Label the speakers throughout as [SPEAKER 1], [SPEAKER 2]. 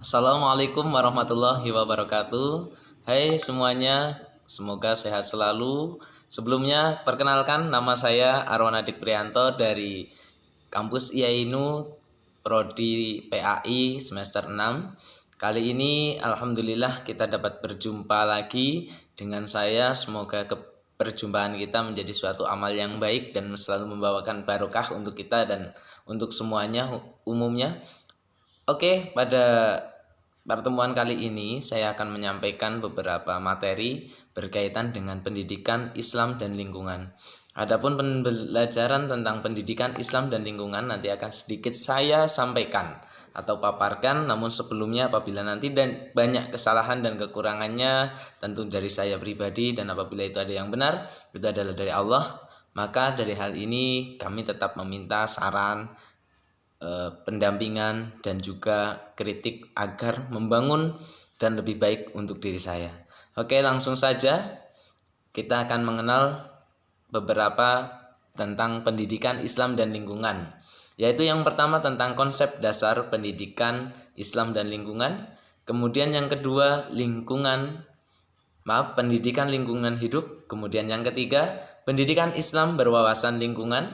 [SPEAKER 1] Assalamualaikum warahmatullahi wabarakatuh. Hai semuanya, semoga sehat selalu. Sebelumnya, perkenalkan nama saya Arwan Adik Prianto dari Kampus IAINU Prodi PAI semester 6. Kali ini alhamdulillah kita dapat berjumpa lagi dengan saya. Semoga perjumpaan kita menjadi suatu amal yang baik dan selalu membawakan barokah untuk kita dan untuk semuanya umumnya. Oke, pada pertemuan kali ini saya akan menyampaikan beberapa materi berkaitan dengan pendidikan Islam dan lingkungan. Adapun pembelajaran tentang pendidikan Islam dan lingkungan nanti akan sedikit saya sampaikan atau paparkan, namun sebelumnya apabila nanti dan banyak kesalahan dan kekurangannya tentu dari saya pribadi, dan apabila itu ada yang benar itu adalah dari Allah, maka dari hal ini kami tetap meminta saran, pendampingan dan juga kritik agar membangun dan lebih baik untuk diri saya. Oke, langsung saja kita akan mengenal beberapa tentang pendidikan Islam dan lingkungan, yaitu yang pertama tentang konsep dasar pendidikan Islam dan lingkungan, kemudian yang kedua pendidikan lingkungan hidup, kemudian yang ketiga pendidikan Islam berwawasan lingkungan,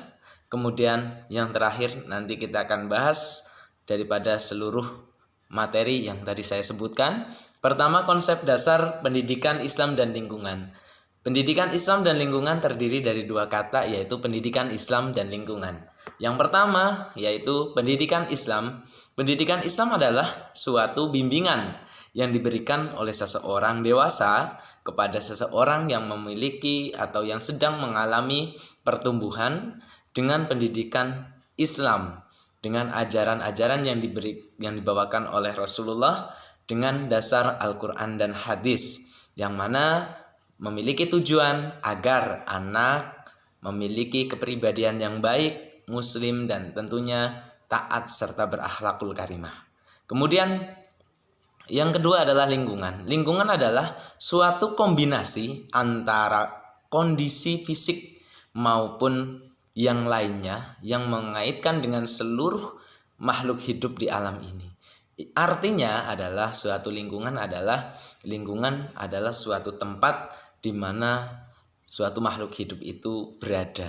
[SPEAKER 1] kemudian yang terakhir nanti kita akan bahas daripada seluruh materi yang tadi saya sebutkan. Pertama, konsep dasar pendidikan Islam dan lingkungan. Pendidikan Islam dan lingkungan terdiri dari dua kata, yaitu pendidikan Islam dan lingkungan. Yang pertama yaitu pendidikan Islam. Pendidikan Islam adalah suatu bimbingan yang diberikan oleh seseorang dewasa kepada seseorang yang memiliki atau yang sedang mengalami pertumbuhan dengan pendidikan Islam, dengan ajaran-ajaran yang dibawakan oleh Rasulullah dengan dasar Al-Quran dan hadis, yang mana memiliki tujuan agar anak memiliki kepribadian yang baik, muslim, dan tentunya taat serta berakhlakul karimah. Kemudian yang kedua adalah lingkungan. Lingkungan adalah suatu kombinasi antara kondisi fisik maupun yang lainnya yang mengaitkan dengan seluruh makhluk hidup di alam ini. Artinya adalah suatu lingkungan adalah suatu tempat di mana suatu makhluk hidup itu berada.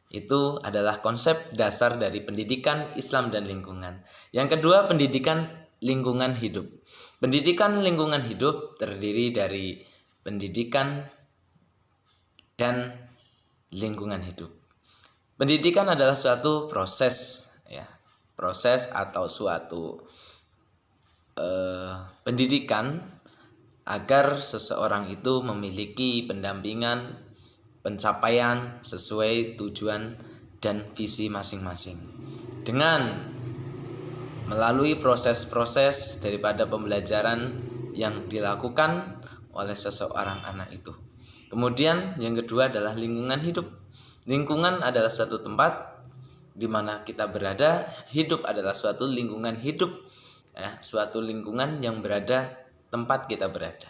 [SPEAKER 1] Itu adalah konsep dasar dari pendidikan Islam dan lingkungan. Yang kedua, pendidikan lingkungan hidup. Pendidikan lingkungan hidup terdiri dari pendidikan dan lingkungan hidup. Pendidikan adalah suatu proses, proses atau suatu pendidikan agar seseorang itu memiliki pendampingan, pencapaian sesuai tujuan dan visi masing-masing. Dengan melalui proses-proses daripada pembelajaran yang dilakukan oleh seseorang anak itu. Kemudian yang kedua adalah lingkungan hidup. Lingkungan adalah suatu tempat di mana kita berada. Hidup adalah suatu lingkungan hidup, suatu lingkungan yang berada tempat kita berada.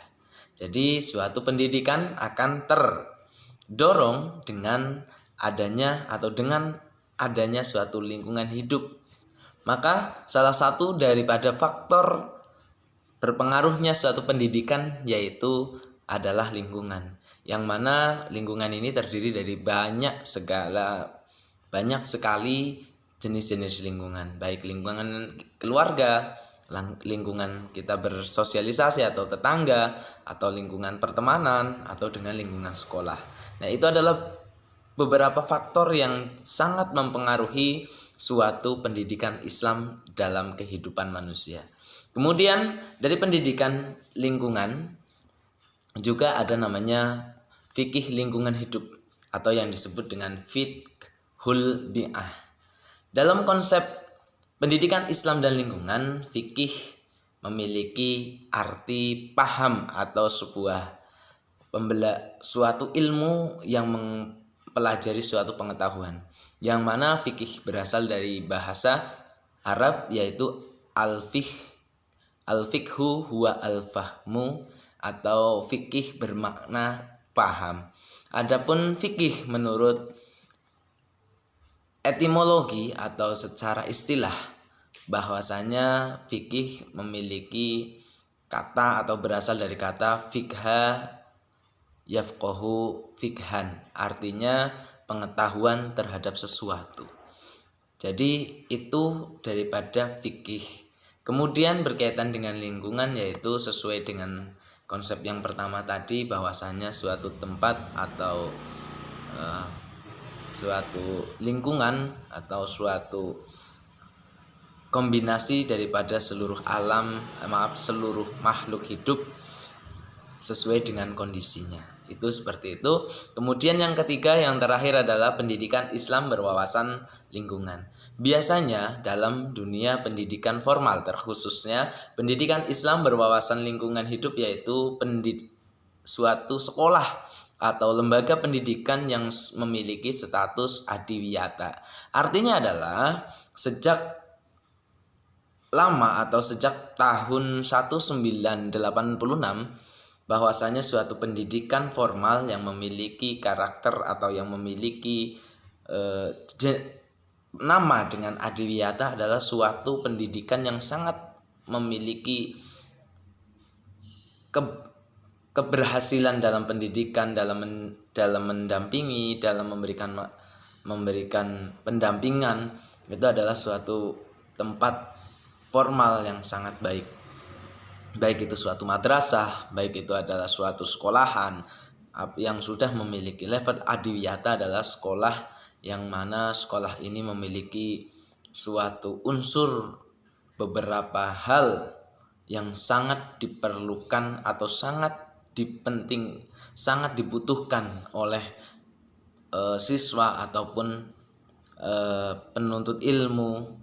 [SPEAKER 1] Jadi suatu pendidikan akan terdorong dengan adanya suatu lingkungan hidup. Maka salah satu daripada faktor berpengaruhnya suatu pendidikan yaitu adalah lingkungan, yang mana lingkungan ini terdiri dari banyak sekali jenis-jenis lingkungan, baik lingkungan keluarga, lingkungan kita bersosialisasi atau tetangga, atau lingkungan pertemanan, atau dengan lingkungan sekolah. Nah, itu adalah beberapa faktor yang sangat mempengaruhi suatu pendidikan Islam dalam kehidupan manusia. Kemudian dari pendidikan lingkungan juga ada namanya fikih lingkungan hidup atau yang disebut dengan fiqhul bi'ah. Dalam konsep pendidikan Islam dan lingkungan, fikih memiliki arti paham atau suatu ilmu yang mempelajari suatu pengetahuan, yang mana fikih berasal dari bahasa Arab yaitu al-fiqhu huwa al-fahmu, atau fikih bermakna paham. Adapun fikih menurut etimologi atau secara istilah bahwasanya fikih memiliki kata atau berasal dari kata fikha yafqahu fikhan, artinya pengetahuan terhadap sesuatu. Jadi itu daripada fikih. Kemudian berkaitan dengan lingkungan, yaitu sesuai dengan konsep yang pertama tadi, bahwasanya suatu tempat atau suatu lingkungan atau suatu kombinasi daripada seluruh seluruh makhluk hidup sesuai dengan kondisinya. Itu seperti itu. Kemudian yang ketiga, yang terakhir adalah pendidikan Islam berwawasan lingkungan. Biasanya dalam dunia pendidikan formal, terkhususnya pendidikan Islam berwawasan lingkungan hidup, yaitu suatu sekolah atau lembaga pendidikan yang memiliki status adiwiyata. Artinya adalah sejak lama atau sejak tahun 1986 bahwasanya suatu pendidikan formal yang memiliki karakter atau yang memiliki nama dengan adiwiyata adalah suatu pendidikan yang sangat memiliki keberhasilan dalam pendidikan, dalam mendampingi, dalam memberikan pendampingan. Itu adalah suatu tempat formal yang sangat baik. Baik itu suatu madrasah, baik itu adalah suatu sekolahan yang sudah memiliki level adiwiyata, adalah sekolah yang mana sekolah ini memiliki suatu unsur beberapa hal yang sangat diperlukan atau sangat dibutuhkan oleh siswa ataupun penuntut ilmu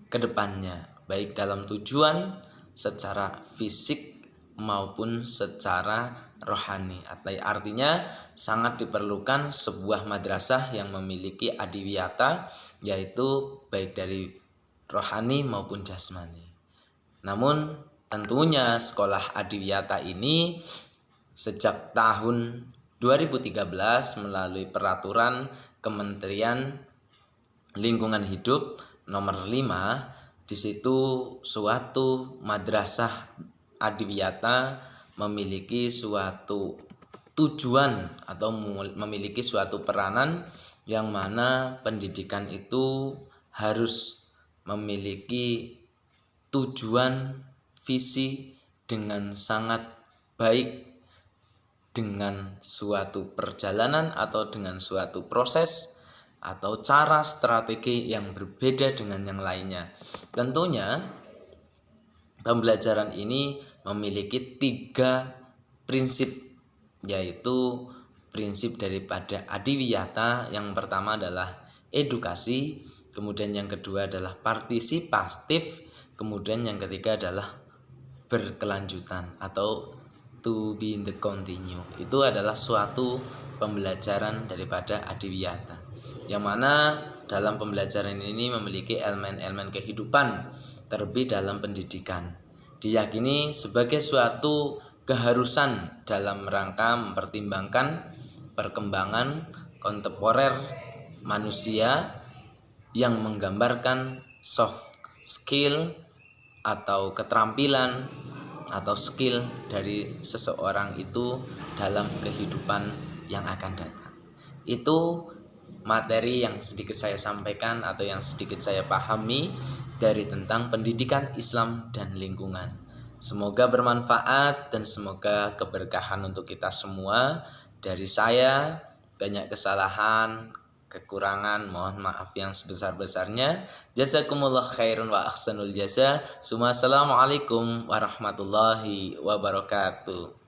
[SPEAKER 1] ke depannya, baik dalam tujuan secara fisik maupun secara rohani. Artinya sangat diperlukan sebuah madrasah yang memiliki adiwiyata, yaitu baik dari rohani maupun jasmani. Namun tentunya sekolah adiwiyata ini sejak tahun 2013 melalui peraturan Kementerian Lingkungan Hidup nomor 5, di situ suatu madrasah adiwiyata memiliki suatu tujuan atau memiliki suatu peranan yang mana pendidikan itu harus memiliki tujuan visi dengan sangat baik, dengan suatu perjalanan atau dengan suatu proses atau cara strategi yang berbeda dengan yang lainnya. Tentunya pembelajaran ini memiliki 3 prinsip, yaitu prinsip daripada adiwiyata. Yang pertama adalah edukasi, kemudian yang kedua adalah partisipatif, kemudian yang ketiga adalah berkelanjutan atau to be in the continue. Itu adalah suatu pembelajaran daripada adiwiyata, yang mana dalam pembelajaran ini memiliki elemen-elemen kehidupan, terlebih dalam pendidikan diyakini sebagai suatu keharusan dalam rangka mempertimbangkan perkembangan kontemporer manusia yang menggambarkan soft skill atau keterampilan atau skill dari seseorang itu dalam kehidupan yang akan datang. Itu materi yang sedikit saya sampaikan atau yang sedikit saya pahami dari tentang pendidikan Islam dan lingkungan. Semoga bermanfaat dan semoga keberkahan untuk kita semua. Dari saya banyak kesalahan, kekurangan, mohon maaf yang sebesar-besarnya. Jazakumullah khairun wa ahsanul jaza. Assalamualaikum warahmatullahi wabarakatuh.